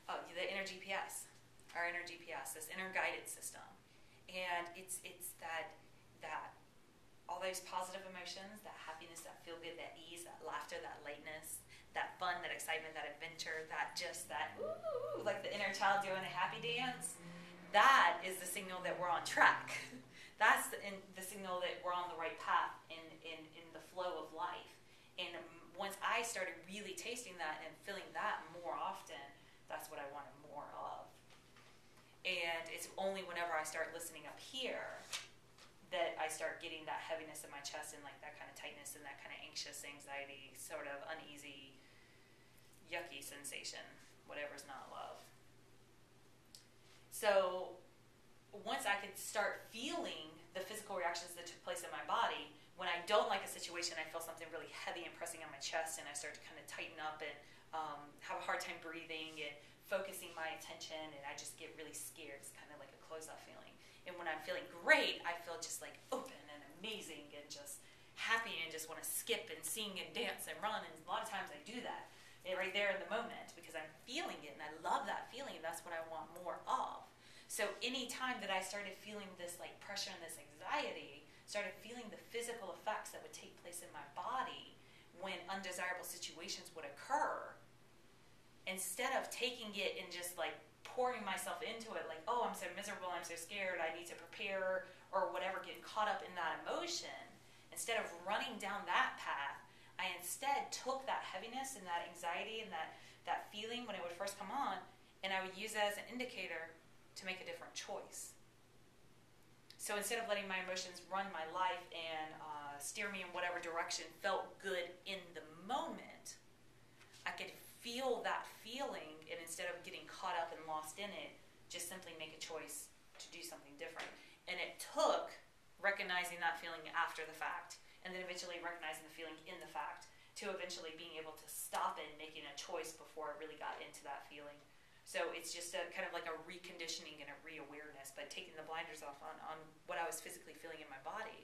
the inner GPS, our inner GPS, this inner guidance system. And it's that all those positive emotions, that happiness, that feel good, that ease, that laughter, that lightness, that fun, that excitement, that adventure, that just that ooh, like the inner child doing a happy dance. That is the signal that we're on track. That's the signal that we're on the right path in the flow of life. And once I started really tasting that and feeling that more often, that's what I wanted more of. And it's only whenever I start listening up here that I start getting that heaviness in my chest and like that kind of tightness and that kind of anxious anxiety, sort of uneasy, yucky sensation, whatever's not love. So once I could start feeling the physical reactions that took place in my body, when I don't like a situation, I feel something really heavy and pressing on my chest, and I start to kind of tighten up and have a hard time breathing and focusing my attention, and I just get really scared. It's kind of like a closed-off feeling. And when I'm feeling great, I feel just like open and amazing and just happy and just want to skip and sing and dance and run. And a lot of times I do that right there in the moment because I'm feeling it and I love that feeling. And that's what I want more of. So any time that I started feeling this like pressure and this anxiety, started feeling the physical effects that would take place in my body when undesirable situations would occur, instead of taking it and just like pouring myself into it, like, oh, I'm so miserable, I'm so scared, I need to prepare, or whatever, getting caught up in that emotion, instead of running down that path, I instead took that heaviness and that anxiety and that feeling when it would first come on, and I would use it as an indicator to make a different choice. So instead of letting my emotions run my life and steer me in whatever direction felt good in the moment, I could feel that feeling, and instead of getting caught up and lost in it, just simply make a choice to do something different. And it took recognizing that feeling after the fact, and then eventually recognizing the feeling in the fact, to eventually being able to stop it and making a choice before I really got into that feeling. So it's just a kind of like a reconditioning and a reawareness, but taking the blinders off on what I was physically feeling in my body,